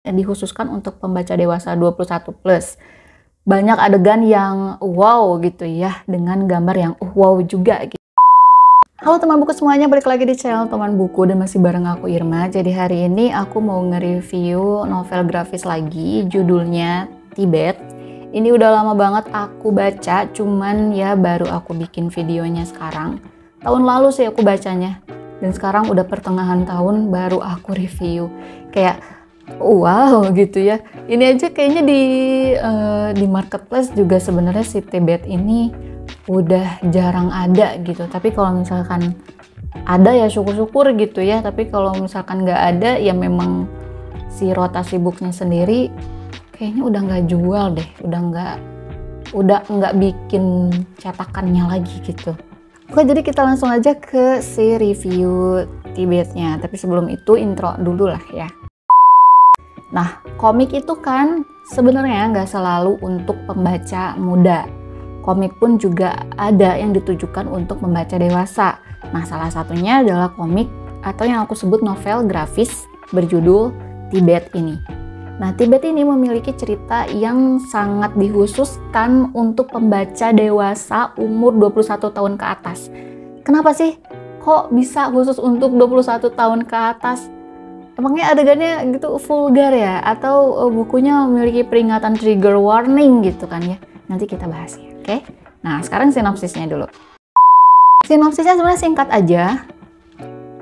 dikhususkan untuk pembaca dewasa 21 plus. Banyak adegan yang wow gitu ya, dengan gambar yang wow juga gitu. Halo teman buku semuanya, balik lagi di channel Teman Buku dan masih bareng aku Irma. Jadi hari ini aku mau nge-review novel grafis lagi, judulnya Tibet. Ini udah lama banget aku baca, cuman ya baru aku bikin videonya sekarang. Tahun lalu sih aku bacanya, dan sekarang udah pertengahan tahun baru aku review. Kayak wow gitu ya. Ini aja kayaknya di marketplace juga sebenarnya si Tibet ini udah jarang ada gitu. Tapi kalau misalkan ada ya syukur-syukur gitu ya. Tapi kalau misalkan nggak ada ya memang si rotasi booknya sendiri kayaknya udah nggak jual deh. Udah nggak bikin cetakannya lagi gitu. Oke, jadi kita langsung aja ke si review Tibetnya. Tapi sebelum itu intro dulu lah ya. Nah, komik itu kan sebenarnya nggak selalu untuk pembaca muda. Komik pun juga ada yang ditujukan untuk membaca dewasa. Nah, salah satunya adalah komik atau yang aku sebut novel grafis berjudul Tibet ini. Nah, Tibet ini memiliki cerita yang sangat dikhususkan untuk pembaca dewasa umur 21 tahun ke atas. Kenapa sih? Kok bisa khusus untuk 21 tahun ke atas? Emangnya adegannya gitu vulgar ya? Atau bukunya memiliki peringatan trigger warning gitu kan ya? Nanti kita bahas ya, oke? Nah, sekarang sinopsisnya dulu. Sinopsisnya sebenarnya singkat aja.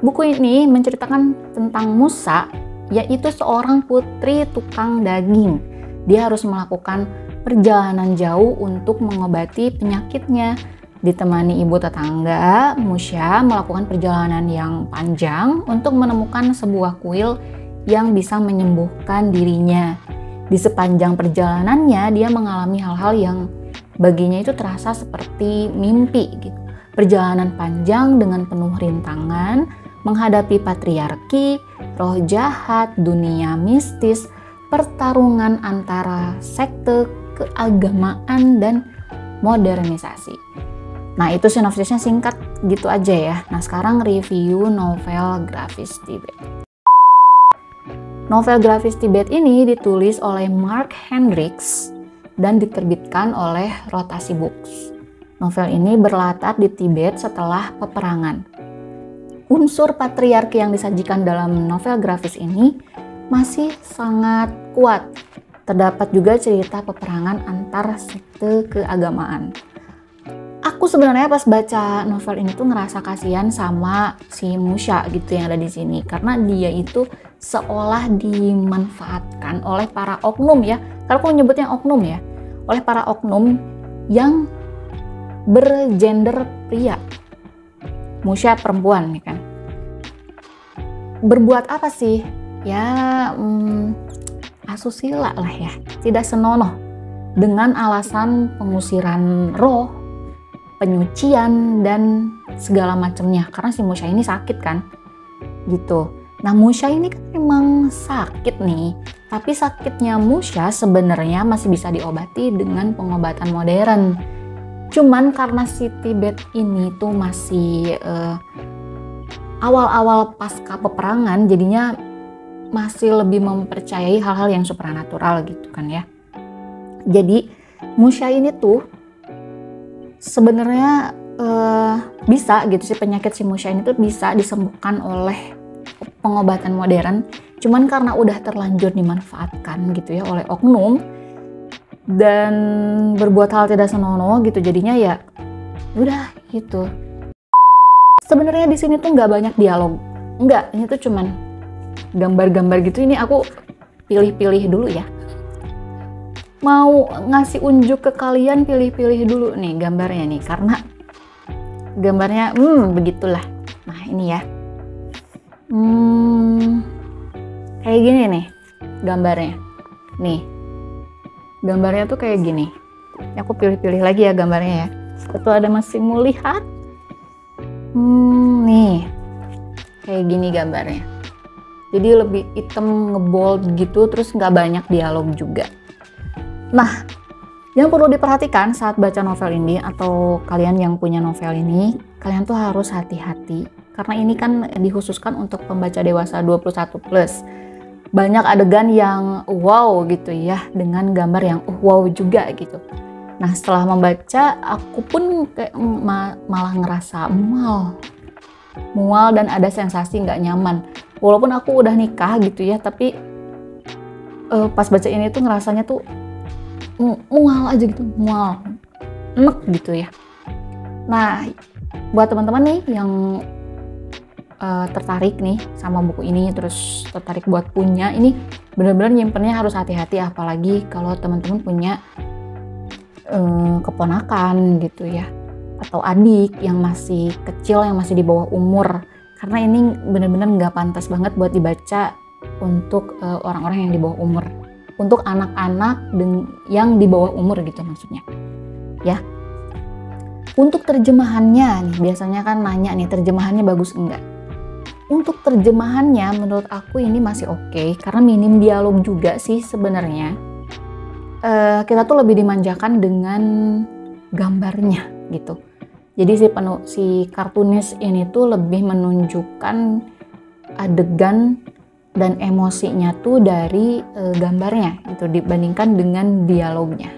Buku ini menceritakan tentang Musa, yaitu seorang putri tukang daging. Dia harus melakukan perjalanan jauh untuk mengobati penyakitnya. Ditemani ibu tetangga, Musya melakukan perjalanan yang panjang untuk menemukan sebuah kuil yang bisa menyembuhkan dirinya. Di sepanjang perjalanannya, dia mengalami hal-hal yang baginya itu terasa seperti mimpi gitu. Perjalanan panjang dengan penuh rintangan, menghadapi patriarki, roh jahat, dunia mistis, pertarungan antara sekte, keagamaan, dan modernisasi. Nah, itu sinopsisnya singkat gitu aja ya. Nah, sekarang review novel grafis Tibet. Novel grafis Tibet ini ditulis oleh Mark Hendricks dan diterbitkan oleh Rotasi Books. Novel ini berlatar di Tibet setelah peperangan. Unsur patriarki yang disajikan dalam novel grafis ini masih sangat kuat. Terdapat juga cerita peperangan antar sekte keagamaan. Aku sebenarnya pas baca novel ini tuh ngerasa kasihan sama si Musya gitu yang ada di sini, karena dia itu seolah dimanfaatkan oleh para oknum ya. Kalau aku nyebutnya oknum ya, oleh para oknum yang bergender pria. Musya perempuan nih kan. Berbuat apa sih? Ya asusila lah ya, tidak senonoh dengan alasan pengusiran roh, penyucian dan segala macamnya, karena si Musya ini sakit kan gitu. Nah, Musya ini kan memang sakit nih, tapi sakitnya Musya sebenarnya masih bisa diobati dengan pengobatan modern. Cuman karena si Tibet ini tuh masih awal-awal pasca peperangan, jadinya masih lebih mempercayai hal-hal yang supranatural gitu kan ya. Jadi Musya ini tuh sebenarnya bisa gitu sih, penyakit si Musya ini tuh bisa disembuhkan oleh pengobatan modern. Cuman karena udah terlanjur dimanfaatkan gitu ya oleh oknum dan berbuat hal tidak senonoh gitu, jadinya ya udah gitu. Sebenarnya di sini tuh nggak banyak dialog, nggak, ini tuh cuman gambar-gambar gitu. Ini aku pilih-pilih dulu ya. Mau ngasih unjuk ke kalian, pilih-pilih dulu nih gambarnya nih, karena gambarnya begitulah. Nah, ini ya. Kayak gini nih gambarnya. Nih. Gambarnya tuh kayak gini. Aku pilih-pilih lagi ya gambarnya ya. Itu ada masih mau lihat. Nih. Kayak gini gambarnya. Jadi lebih hitam ngebold gitu, terus nggak banyak dialog juga. Nah, yang perlu diperhatikan saat baca novel ini, atau kalian yang punya novel ini, kalian tuh harus hati-hati. Karena ini kan dikhususkan untuk pembaca dewasa 21 plus. banyak adegan yang wow gitu ya, dengan gambar yang wow juga gitu. Nah setelah membaca aku pun kayak malah ngerasa mual dan ada sensasi nggak nyaman. Walaupun aku udah nikah gitu ya, tapi pas baca ini tuh ngerasanya tuh mual aja gitu, mual, enek gitu ya. Nah buat teman-teman nih yang tertarik nih sama buku ini, terus tertarik buat punya, ini benar-benar nyimpennya harus hati-hati, apalagi kalau teman-teman punya keponakan gitu ya, atau adik yang masih kecil, yang masih di bawah umur, karena ini benar-benar nggak pantas banget buat dibaca untuk orang-orang yang di bawah umur, untuk anak-anak yang di bawah umur gitu maksudnya ya. Untuk terjemahannya nih, biasanya kan nanya nih terjemahannya bagus enggak. Untuk terjemahannya menurut aku ini masih oke, karena minim dialog juga sih sebenarnya. Kita tuh lebih dimanjakan dengan gambarnya gitu. Jadi si kartunis ini tuh lebih menunjukkan adegan dan emosinya tuh dari gambarnya gitu dibandingkan dengan dialognya.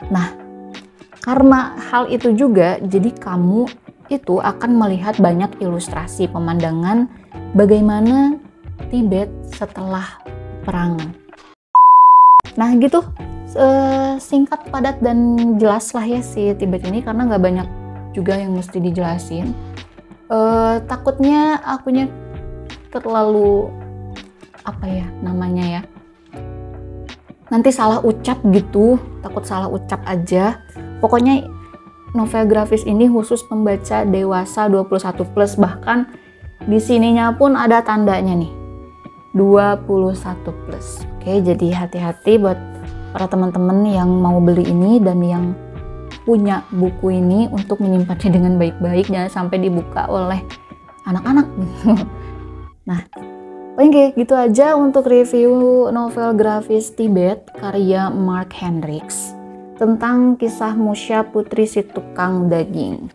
Nah, karena hal itu juga jadi kamu itu akan melihat banyak ilustrasi pemandangan bagaimana Tibet setelah perangan. Nah gitu, singkat, padat, dan jelas lah ya si Tibet ini, karena nggak banyak juga yang mesti dijelasin. Takutnya akunya terlalu apa ya namanya ya, nanti salah ucap gitu, takut salah ucap aja. Pokoknya novel grafis ini khusus pembaca dewasa 21+, bahkan di sininya pun ada tandanya nih 21+. Oke, jadi hati-hati buat para teman-teman yang mau beli ini dan yang punya buku ini untuk menyimpannya dengan baik-baik, jangan sampai dibuka oleh anak-anak. Nah, paling kayak gitu aja untuk review novel grafis Tibet karya Mark Hendricks tentang kisah Musha, putri si tukang daging.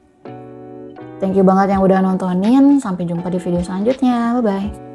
Thank you banget yang udah nontonin. Sampai jumpa di video selanjutnya. Bye-bye.